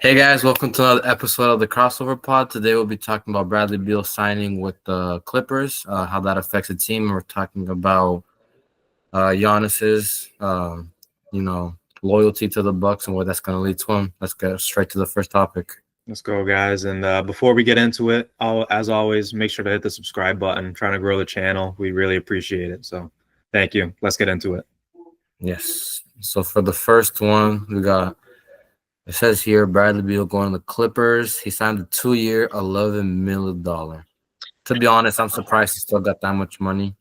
Hey guys, welcome to another episode of the Crossover Pod. Today we'll be talking about Bradley Beal signing with the Clippers, how that affects the team. We're talking about Giannis's, loyalty to the Bucks and where that's going to lead to him. Let's get straight to the first topic. Let's go, guys. And before we get into it, as always, make sure to hit the subscribe button. Trying to grow the channel. We really appreciate it. So thank you. Let's get into it. Yes. So for the first one, it says here Bradley Beal going to the Clippers. He signed a 2-year, $11 million. To be honest, I'm surprised he still got that much money.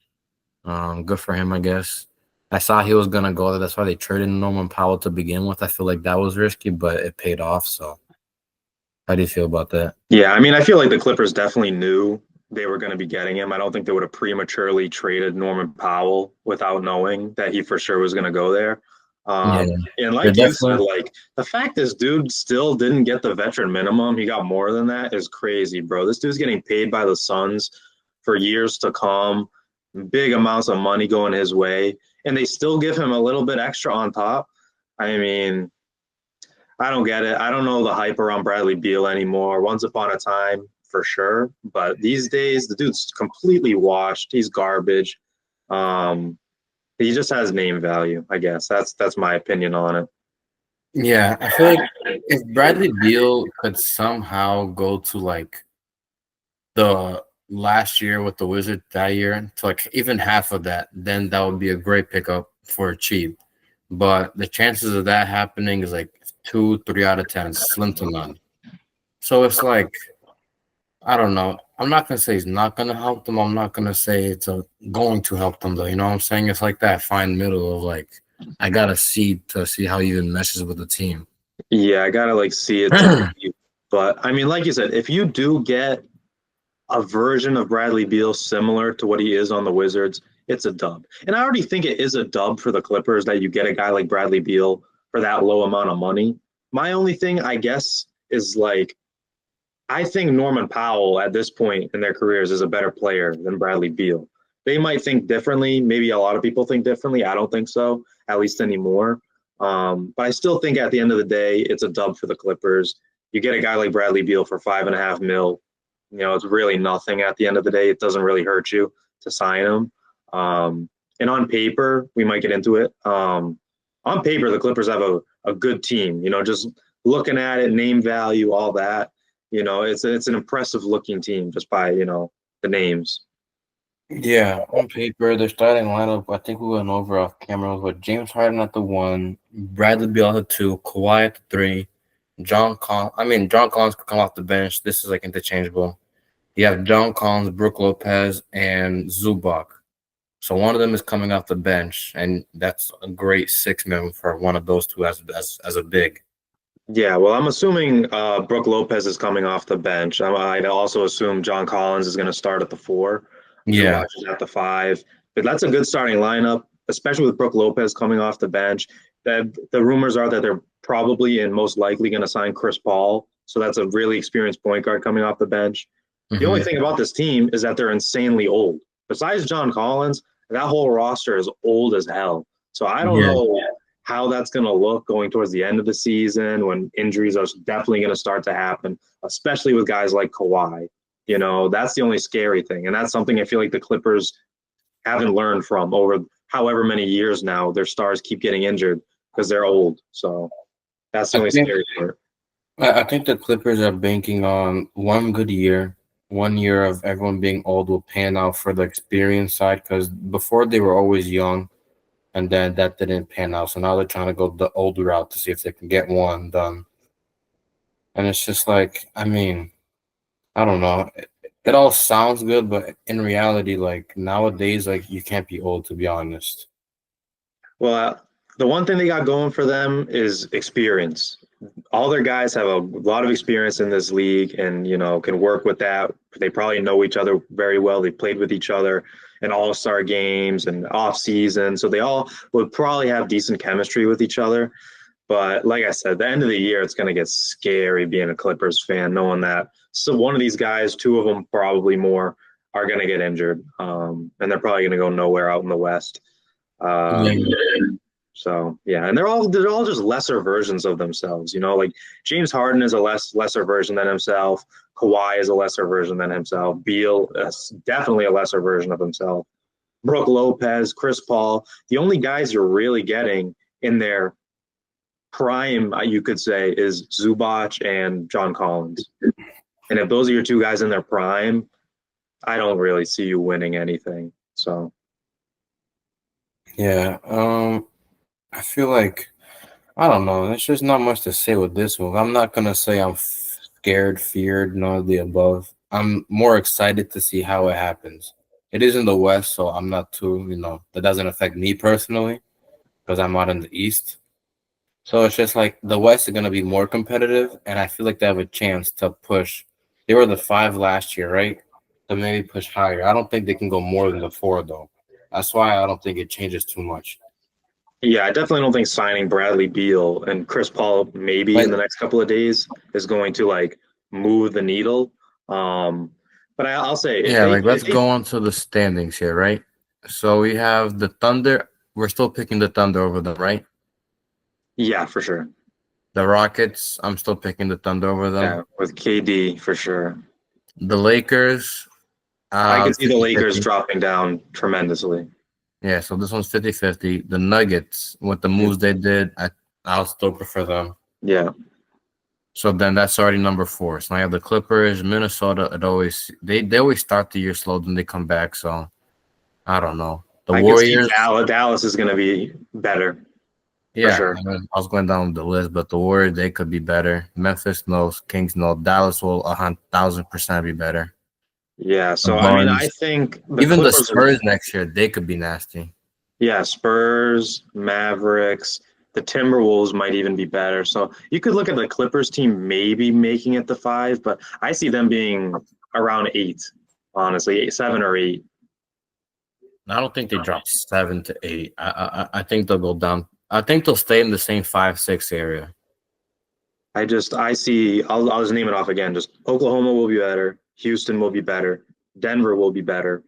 Good for him, I guess. I saw he was gonna go there. That's why they traded Norman Powell to begin with. I feel like that was risky, but it paid off. So, how do you feel about that? Yeah, I mean, I feel like the Clippers definitely knew they were going to be getting him. I don't think they would have prematurely traded Norman Powell without knowing that he for sure was going to go there. Yeah, And they're like you said, like the fact this dude still didn't get the veteran minimum, he got more than that is crazy, bro. This dude's getting paid by the Suns for years to come, big amounts of money going his way, and they still give him a little bit extra on top. I mean, I don't get it. I don't know the hype around Bradley Beal anymore. Once upon a time, for sure, but these days the dude's completely washed. He's garbage. He just has name value, I guess. That's my opinion on it. Yeah, I feel like if Bradley Beal could somehow go to like the last year with the Wizards that year to like even half of that, then that would be a great pickup for cheap. But the chances of that happening is like 2, 3 out of 10, slim to none. So it's like I don't know. I'm not gonna say he's not gonna help them. I'm not gonna say it's going to help them though. You know what I'm saying? It's like that fine middle of like I gotta see to see how he even meshes with the team. Yeah, I gotta like see it to believe. But I mean, like you said, if you do get a version of Bradley Beal similar to what he is on the Wizards, it's a dub. And I already think it is a dub for the Clippers that you get a guy like Bradley Beal for that low amount of money. My only thing, I guess, is like I think Norman Powell at this point in their careers is a better player than Bradley Beal. They might think differently. Maybe a lot of people think differently. I don't think so, at least anymore. But I still think at the end of the day, it's a dub for the Clippers. You get a guy like Bradley Beal for $5.5 million. You know, it's really nothing at the end of the day. It doesn't really hurt you to sign him. And on paper, we might get into it. On paper, the Clippers have a good team. You know, just looking at it, name value, all that. You know, it's an impressive looking team just by, the names. Yeah, on paper, their starting lineup, I think we went over off camera, was with James Harden at the 1, Bradley Beal at the 2, Kawhi at the 3, John Collins could come off the bench. This is like interchangeable. You have John Collins, Brook Lopez, and Zubac. So one of them is coming off the bench, and that's a great 6 man for one of those two as a big. Yeah, well, I'm assuming Brook Lopez is coming off the bench. I'd also assume John Collins is going to start at the 4. Yeah. Zubac is at the 5. But that's a good starting lineup, especially with Brook Lopez coming off the bench. The rumors are that they're probably and most likely going to sign Chris Paul. So that's a really experienced point guard coming off the bench. The only thing about this team is that they're insanely old. Besides John Collins, that whole roster is old as hell. So I don't know how that's going to look going towards the end of the season when injuries are definitely going to start to happen, especially with guys like Kawhi. You know, that's the only scary thing. And that's something I feel like the Clippers haven't learned from over however many years now. Their stars keep getting injured because they're old. So that's the only scary part. I think the Clippers are banking on one good year. 1 year of everyone being old will pan out for the experience side because before they were always young, and then that didn't pan out. So now they're trying to go the old route to see if they can get one done. And it's just like, I mean, I don't know. It all sounds good, but in reality, like nowadays, like you can't be old to be honest. Well, the one thing they got going for them is experience. All their guys have a lot of experience in this league and, can work with that. They probably know each other very well. They played with each other in all-star games and off-season. So they all would probably have decent chemistry with each other. But like I said, at the end of the year, it's going to get scary being a Clippers fan, knowing that so one of these guys, 2 of them probably more, are going to get injured. And they're probably going to go nowhere out in the West. Yeah. So yeah, and they're all just lesser versions of themselves. Like James Harden is a lesser version than himself. Kawhi is a lesser version than himself. Beal is definitely a lesser version of himself. Brooke Lopez, Chris Paul, the only guys you're really getting in their prime, you could say, is Zubac and John Collins. And if those are your two guys in their prime, I don't really see you winning anything. So Yeah. I feel like I don't know. There's just not much to say with this one. I'm not gonna say I'm scared, feared, none of the above. I'm more excited to see how it happens. It is in the West, so I'm not too, that doesn't affect me personally because I'm out in the East. So it's just like the West is gonna be more competitive, and I feel like they have a chance to push. They were the 5 last year, right? To maybe push higher. I don't think they can go more than the 4 though. That's why I don't think it changes too much. yeah, I definitely don't think signing Bradley Beal and Chris Paul maybe in Like, the next couple of days is going to like move the needle. Um, but I'll say if yeah, they like if let's they go on to the standings here, right? So we have the Thunder. We're still picking the Thunder over them, right? yeah, for sure. The Rockets, I'm still picking the Thunder over them. Yeah, with KD for sure. The Lakers, I can see the Lakers 50-50. dropping down tremendously. Yeah, so this one's 50-50. The Nuggets, with the moves they did, I'll still prefer them. Yeah, So then that's already number 4. So now you have the Clippers, Minnesota. They always start the year slow, then they come back. So I don't know. The I can see Warriors, Dallas is going to be better for yeah, sure. I was going down the list, but the Warriors they could be better. Memphis knows, Kings know, Dallas will 1,000% be better. Yeah, The so I mean, I Buns, think the even the Clippers are, Spurs next year, they could be nasty. yeah, Spurs, Mavericks, the Timberwolves might even be better. So you could look at the Clippers team maybe making it to 5, but I see them being around 8, honestly, 7 or 8. I don't think they drop 7 to 8. I think they'll go down. I think they'll stay in the same 5-6 area. I see, I'll just name it off again. Just Oklahoma will be better. Houston will be better. Denver will be better.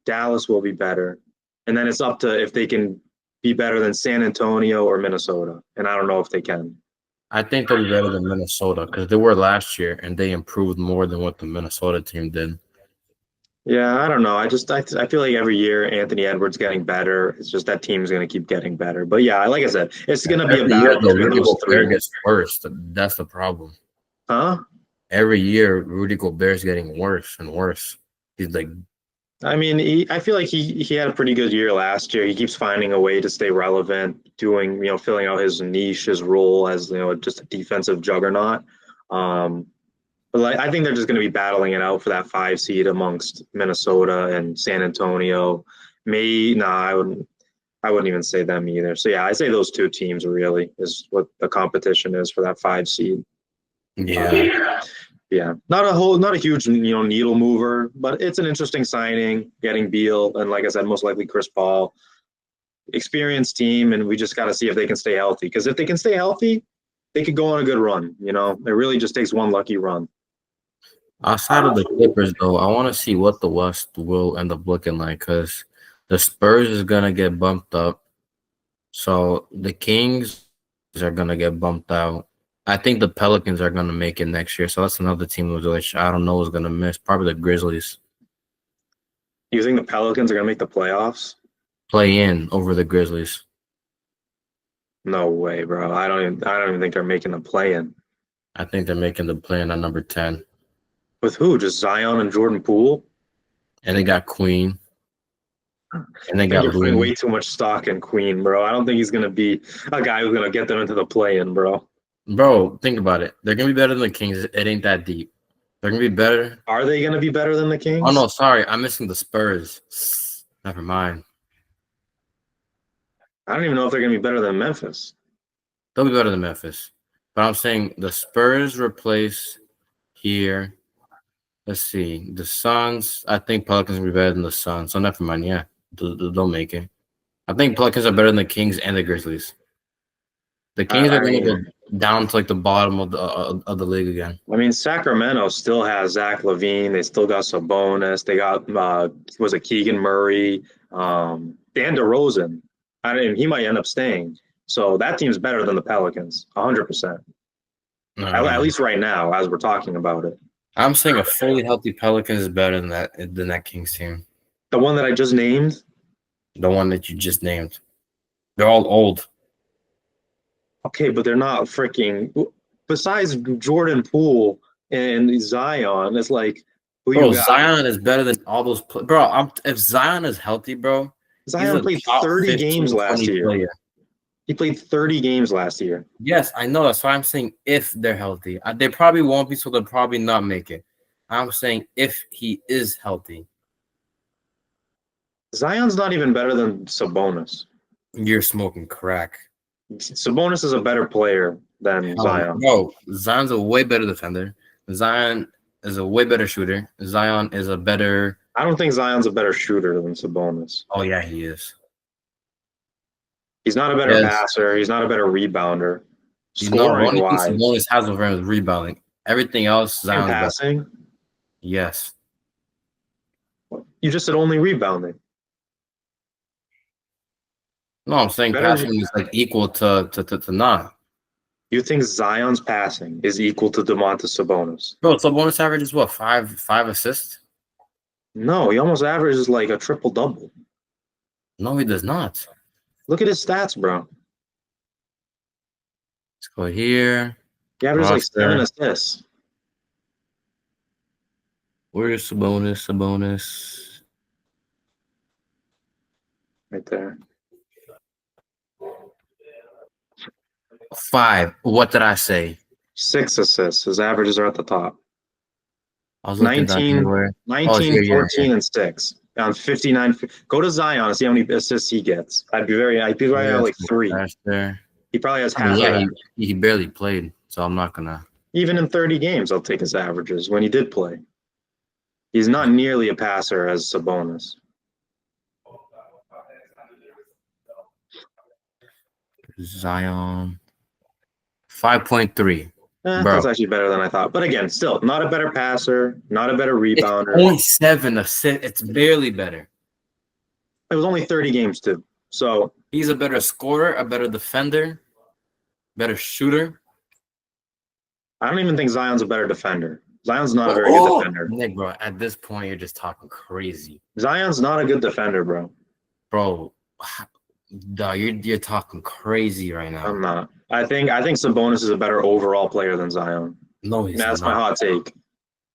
Dallas will be better. And then it's up to if they can be better than San Antonio or Minnesota. And I don't know if they can. I think they'll be better than Minnesota because they were last year and they improved more than what the Minnesota team did. Yeah, I don't know. I feel like every year Anthony Edwards getting better. It's just that team's going to keep getting better. But yeah, like I said, it's going to be a Every year, battle though, between Rudy those Gobert three. gets worse. That's the problem. Huh? Every year, Rudy Gobert's getting worse and worse. He's like, I mean, I feel like he had a pretty good year last year. He keeps finding a way to stay relevant, doing, filling out his niche, his role as, just a defensive juggernaut. Um, But like, I think they're just going to be battling it out for that 5 seed amongst Minnesota and San Antonio. I wouldn't even say them either. So yeah, I say those two teams really is what the competition is for that 5 seed. yeah. Yeah, not a huge needle mover, but it's an interesting signing. Getting Beal and like I said, most likely Chris Paul, experienced team, and we just got to see if they can stay healthy. Because if they can stay healthy, they could go on a good run. It really just takes one lucky run. Outside of the Clippers, though, I want to see what the West will end up looking like because the Spurs is going to get bumped up. So the Kings are going to get bumped out. I think the Pelicans are going to make it next year. So that's another team which I don't know is going to miss. Probably the Grizzlies You think the Pelicans are going to make the playoffs? play in over the Grizzlies. No way, bro. I don't even think they're making the play-in. I think they're making the play in at number 10. With who? Just Zion and Jordan Poole? And they got Queen. And they I think got you're putting Looney. way too much stock in Queen, bro. I don't think he's gonna be a guy who's gonna get them into the play-in, bro. Bro, think about it. They're going to be better than the Kings. It ain't that deep. They're going to be better. Are they gonna be better than the Kings? Oh, no, sorry. I'm missing the Spurs. Never mind. I don't even know if they're gonna be better than Memphis. They'll be better than Memphis. But I'm saying the Spurs replace here. Let's see. The Suns. I think Pelicans will be better than the Suns. So never mind. Yeah, they'll make it. I think Pelicans are better than the Kings and the Grizzlies. The Kings are going to go down to like the bottom of the league again. I mean, Sacramento still has Zach LaVine. They still got Sabonis. They got was it Keegan Murray, Dan DeRozan. He might end up staying. So that team's better than the Pelicans, 100%. At least right now, as we're talking about it. I'm saying a fully healthy Pelicans is better than that Kings team. The one that I just named? The one that you just named. They're all old. Okay, but they're not freaking. Besides Jordan Poole and Zion, it's like who Bro, you got? Zion is better than all those. Bro, if Zion is healthy, bro, Zion played 30 games last year. Player. He played 30 games last year. Yes, I know. That's why I'm saying if they're healthy. They probably won't be, so they'll probably not make it. I'm saying if he is healthy. Zion's not even better than Sabonis. You're smoking crack. Sabonis is a better player than Zion. No, Zion's a way better defender. Zion is a way better shooter. Zion is a better. I don't think Zion's a better shooter than Sabonis. Oh yeah, he is. He's not a better passer. He's not a better rebounder. Scoring wise, Sabonis has over him is rebounding. Everything else, Zion passing. Yes. You just said only rebounding. No, I'm saying passing is like equal to not. You think Zion's passing is equal to Domantas Sabonis? Bro, Sabonis averages what, five assists? No, he almost averages like a triple-double. No, he does not. Look at his stats, bro. Let's go here. He averages like 7 assists. Where's Sabonis? Right there. 5. What did I say? 6 assists. His averages are at the top. I was looking 19, 14, and 6 on 59. Go to Zion and see how many assists he gets. I'd be like 3. He probably has half. Yeah, he barely played, so I'm not gonna. Even in 30 games, I'll take his averages when he did play. He's not nearly a passer as Sabonis. Zion 5.3. That's actually better than I thought. But again, still not a better passer, not a better rebounder. It's 0.7 assists. It's barely better. It was only 30 games too. So he's a better scorer, a better defender, better shooter. I don't even think Zion's a better defender. Zion's not a very good defender. Nick, bro, at this point, you're just talking crazy. Zion's not a good defender, bro. Bro, you're talking crazy right now. I'm not. I think Sabonis is a better overall player than Zion. No, he's that's not. My hot take.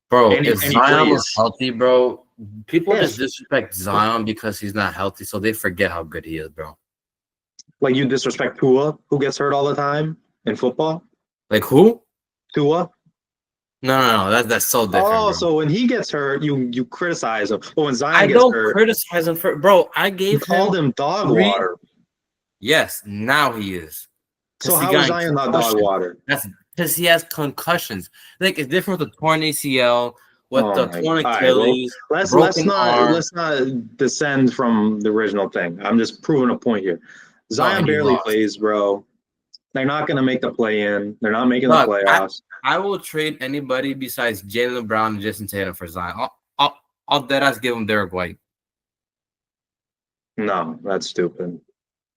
Bro, if Zion was healthy, bro, people just disrespect Zion because he's not healthy, so they forget how good he is, bro. Like you disrespect Tua, who gets hurt all the time in football? Like who? Tua? No, that's so different. Oh, bro. So when he gets hurt, you criticize him. But when Zion gets hurt, criticize him for bro. I gave called him dog water. Yes, now he is. So how is Zion not dog water? That's because he has concussions. Like it's different with the torn ACL, with the torn Achilles. Right, well, let's not descend from the original thing. I'm just proving a point here. Zion barely plays, bro. They're not going to make the play-in. They're not making the playoffs. I will trade anybody besides Jaylen Brown and Jason Tatum for Zion. I'll deadass give him Derek White. No, that's stupid.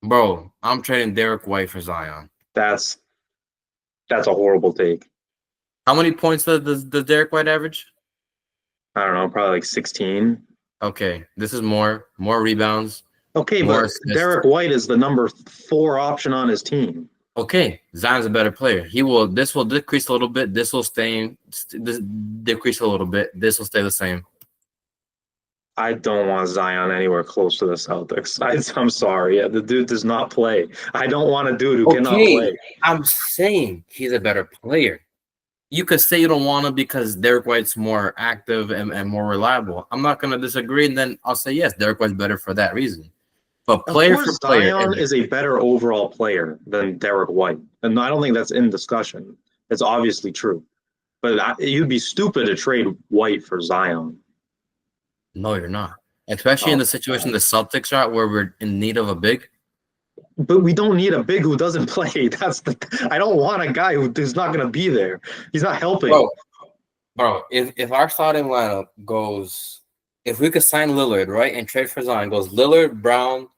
Bro, I'm trading Derek White for Zion. That's a horrible take. How many points does Derek White average? I don't know, probably like 16. Okay, this is more rebounds. Okay, but assists. Derek White is the number 4 option on his team. Okay, Zion's a better player. This will decrease a little bit. This will decrease a little bit. This will stay the same. I don't want Zion anywhere close to the Celtics. I'm sorry. Yeah, the dude does not play. I don't want a dude who cannot play. I'm saying he's a better player. You could say you don't want him because Derek White's more active and more reliable. I'm not going to disagree. And then I'll say, yes, Derek White's better for that reason. But player for player, Zion is a better overall player than Derek White. And I don't think that's in discussion. It's obviously true. But you'd be stupid to trade White for Zion. No, you're not. Especially in the situation the Celtics are at where we're in need of a big. But we don't need a big who doesn't play. I don't want a guy who's not going to be there. He's not helping. Bro, if our starting lineup goes, if we could sign Lillard, right, and trade for Zion, goes Lillard, Brown,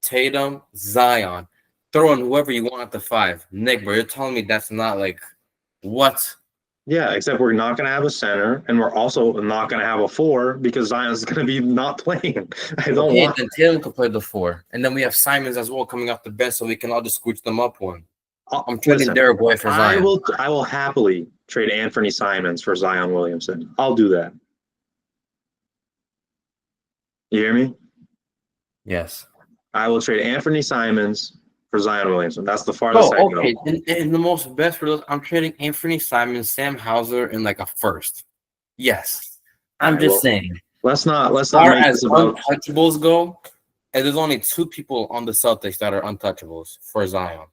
Tatum, Zion. throw in whoever you want at the 5. Nick, bro, you're telling me that's not like what? Yeah, except we're not going to have a center, and we're also not going to have a 4 because Zion's going to be not playing. I don't Okay, want. then Tatum could play the 4, and then we have Simons as well coming off the bench, so we can all just scooch them up one. I'm trading Listen, Derek White for Zion. I will happily trade Anthony Simons for Zion Williamson. I'll do that. You hear me? Yes. I will trade Anthony Simons for Zion Williamson. That's the farthest I Oh, go. okay. And the most best for those, I'm trading Anthony Simons, Sam Hauser, and like a first. Yes. I'm Alright, just well, saying. let's not As far make as this about. untouchables go, and there's only 2 people on the Celtics that are untouchables for Zion.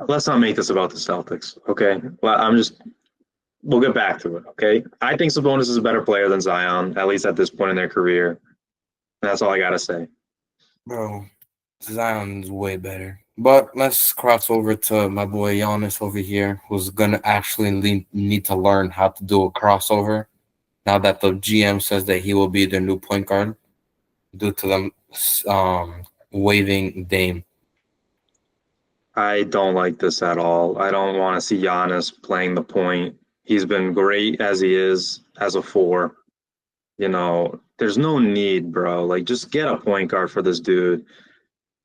Let's not make this about the Celtics, okay? Well, we'll get back to it, okay? I think Sabonis is a better player than Zion, at least at this point in their career. That's all I gotta say. Bro, Zion's way better. But let's cross over to my boy Giannis over here, who's gonna actually need to learn how to do a crossover now that the GM says that he will be their new point guard due to them waiving Dame. I don't like this at all. I don't want to see Giannis playing the point. He's been great as he is as a 4. You know, there's no need, bro. Like, just get a point guard for this dude.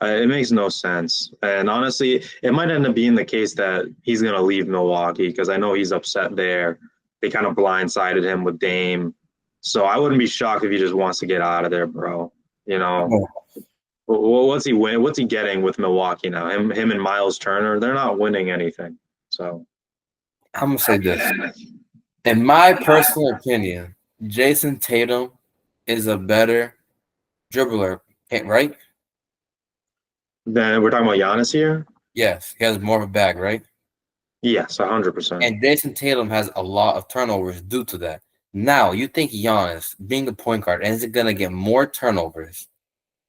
It makes no sense. And honestly, it might end up being the case that he's going to leave Milwaukee because I know he's upset there. They kind of blindsided him with Dame. So I wouldn't be shocked if he just wants to get out of there, bro. You know, what's he win? What's he getting with Milwaukee now? Him and Miles Turner, they're not winning anything. So I'm gonna say this. In my personal opinion, Jason Tatum is a better dribbler, right? then we're talking about Giannis here. Yes, he has more of a bag, right? Yes, 100%. And Jason Tatum has a lot of turnovers due to that. Now, you think Giannis, being a point guard, is it gonna get more turnovers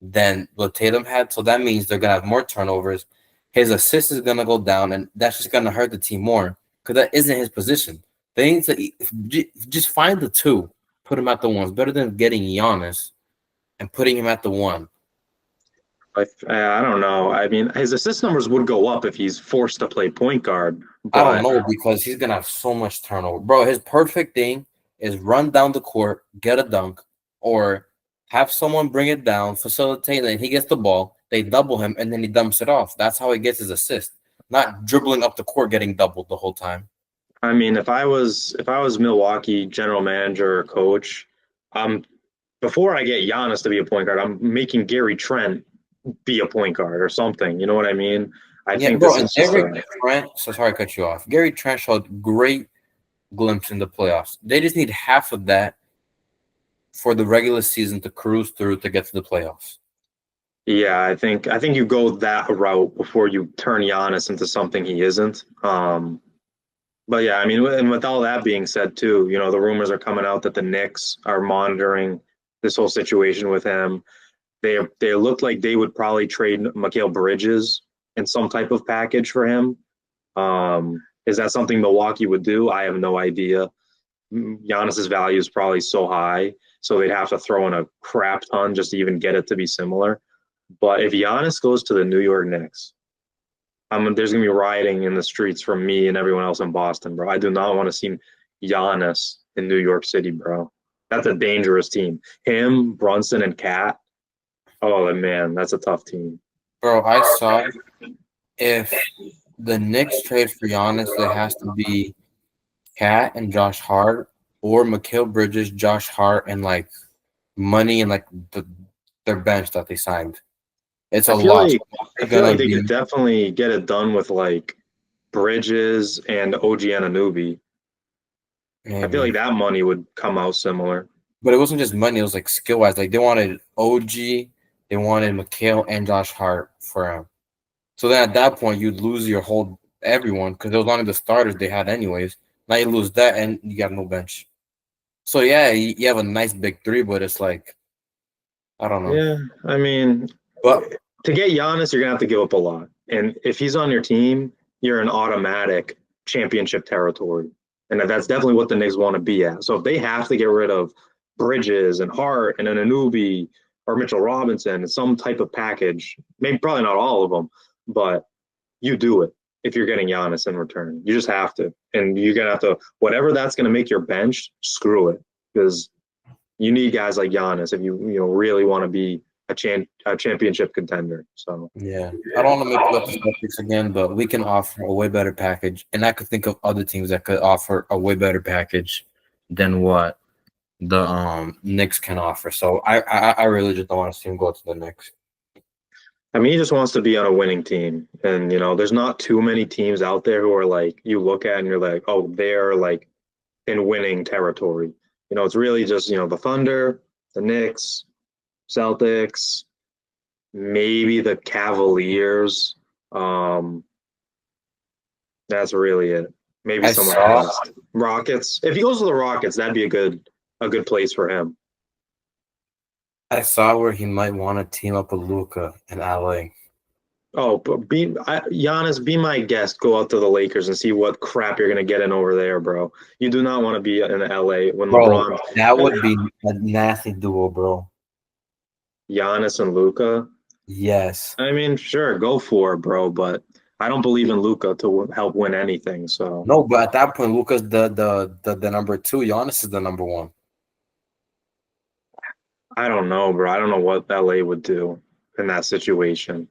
than what Tatum had? So that means they're gonna have more turnovers. His assist is gonna go down, and that's just gonna hurt the team more because that isn't his position. They need to just find the 2, put him at the 1. It's better than getting Giannis and putting him at the 1. I don't know. I mean, his assist numbers would go up if he's forced to play point guard. I don't know because he's gonna have so much turnover, bro. His perfect thing is run down the court, get a dunk, or have someone bring it down, facilitate, and he gets the ball. They double him, and then he dumps it off. That's how he gets his assist, not dribbling up the court, getting doubled the whole time. I mean, if I was Milwaukee general manager or coach, before I get Giannis to be a point guard, I'm making Gary Trent be a point guard or something. You know what I mean? I think bro. this And is Gary Trent. So sorry to cut you off. Gary Trent showed great glimpse in the playoffs. They just need half of that for the regular season to cruise through to get to the playoffs. Yeah, I think you go that route before you turn Giannis into something he isn't. But yeah, I mean, and with all that being said, too, you know, the rumors are coming out that the Knicks are monitoring this whole situation with him. They look like they would probably trade Mikal Bridges in some type of package for him. Is that something Milwaukee would do? I have no idea. Giannis's value is probably so high, so they'd have to throw in a crap ton just to even get it to be similar. But if Giannis goes to the New York Knicks, there's gonna be rioting in the streets from me and everyone else in Boston, bro. I do not want to see Giannis in New York City, bro. That's a dangerous team. Him, Brunson, and Cat. Oh man, that's a tough team. Bro, I saw if the Knicks trade for Giannis, there has to be Cat and Josh Hart or Mikal Bridges, Josh Hart, and like money and like their bench that they signed. It's a lot. I feel like they could definitely get it done with like Bridges and OG Anunoby. I feel like that money would come out similar. But it wasn't just money; it was like skill wise. Like they wanted OG, they wanted Mikal and Josh Hart for him. So then at that point, you'd lose your whole everyone because it was only the starters they had anyways. Now you lose that, and you got no bench. So yeah, you have a nice big 3, but it's like I don't know. Yeah, I mean, but to get Giannis, you're gonna have to give up a lot. And if he's on your team, you're in automatic championship territory. And that's definitely what the Knicks want to be at. So if they have to get rid of Bridges and Hart and Anunoby or Mitchell Robinson, some type of package. Maybe probably not all of them, but you do it if you're getting Giannis in return. You just have to, and you're gonna have to whatever that's gonna make your bench. Screw it, because you need guys like Giannis if you really want to be a championship contender. So Yeah, I don't want to make it up to Celtics again, but we can offer a way better package, and I could think of other teams that could offer a way better package than what the Knicks can offer. So I really just don't want to see him go to the Knicks. I mean, he just wants to be on a winning team, and there's not too many teams out there who are like you look at and you're like, oh, they're like in winning territory. It's really just the Thunder, the Knicks, Celtics, maybe the Cavaliers. That's really it. Maybe someone else. Rockets. If he goes to the Rockets, that'd be a good place for him. I saw where he might want to team up with Luka in LA. Oh, but Giannis, be my guest. Go out to the Lakers and see what crap you're gonna get in over there, bro. You do not want to be in LA when LeBron. That would be a nasty duo, bro. Giannis and Luka. Yes. I mean, sure, go for it, bro. But I don't believe in Luka to help win anything. So no, but at that point, Luka's the number 2. Giannis is the number 1. I don't know, bro. I don't know what LA would do in that situation.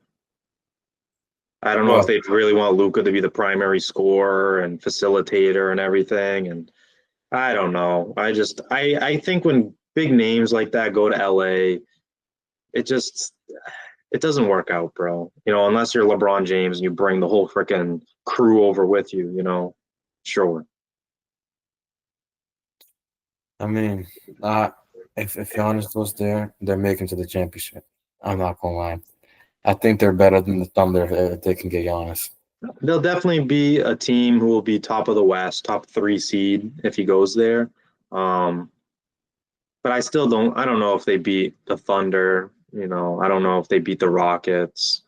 I don't know if they really want Luka to be the primary scorer and facilitator and everything. And I don't know. I think when big names like that go to LA, it doesn't work out, bro. Unless you're LeBron James and you bring the whole freaking crew over with you, sure. I mean, if Giannis goes there, they're making to the championship. I'm not gonna lie. I think they're better than the Thunder if they can get Giannis. They'll definitely be a team who will be top of the West, top 3 seed if he goes there. But I don't know if they beat the Thunder. I don't know if they beat the Rockets.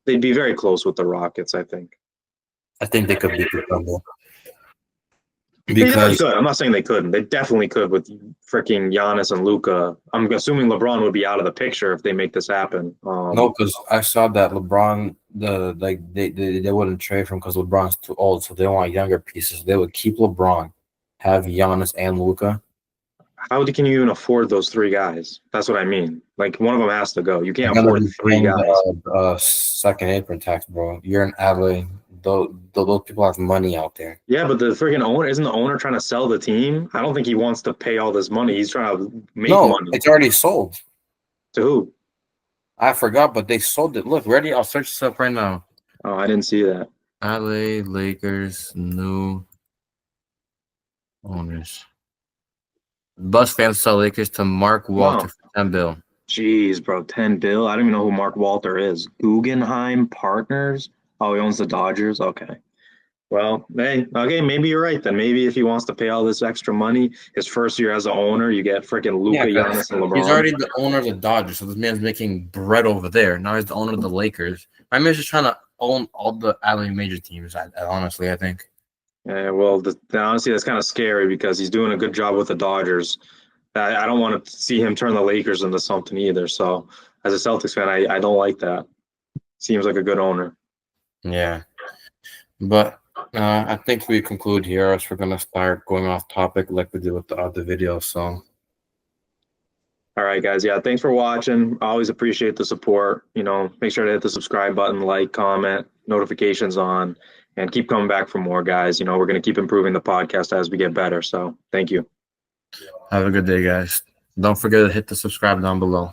They'd be very close with the Rockets, I think. I think they could beat the Thunder. Because they could. I'm not saying they couldn't. They definitely could with freaking Giannis and Luka. I'm assuming LeBron would be out of the picture if they make this happen. No, because I saw that LeBron, they wouldn't trade for him because LeBron's too old, so they want younger pieces. They would keep LeBron, have Giannis and Luka. How can you even afford those 3 guys? That's what I mean. Like, one of them has to go. You can't afford 3 guys. Second apron tax, bro. You're in LA. Those people have money out there. Yeah, but the freaking owner, isn't the owner trying to sell the team? I don't think he wants to pay all this money. He's trying to make money. It's already sold. To who? I forgot, but they sold it. Look, ready? I'll search this up right now. Oh, I didn't see that. LA Lakers new owners. Bus fans sell Lakers to Mark Walter for $10 billion. Jeez, bro, $10 billion. I don't even know who Mark Walter is. Guggenheim Partners. Oh, he owns the Dodgers. Okay. Well, okay, maybe you're right then. Maybe if he wants to pay all this extra money, his first year as an owner, you get freaking Luka, Giannis, and LeBron. He's already the owner of the Dodgers, so this man's making bread over there. Now he's the owner of the Lakers. My man's just trying to own all the LA major teams. Honestly, I think. Yeah, well, honestly, that's kind of scary because he's doing a good job with the Dodgers. I don't want to see him turn the Lakers into something either. So, as a Celtics fan, I don't like that. Seems like a good owner. Yeah, but I think we conclude here, or else we're gonna start going off topic like we did with the other video. So, all right, guys. Yeah, thanks for watching. I always appreciate the support. Make sure to hit the subscribe button, like, comment, notifications on, and keep coming back for more, guys. We're gonna keep improving the podcast as we get better. So, thank you. Have a good day, guys. Don't forget to hit the subscribe down below.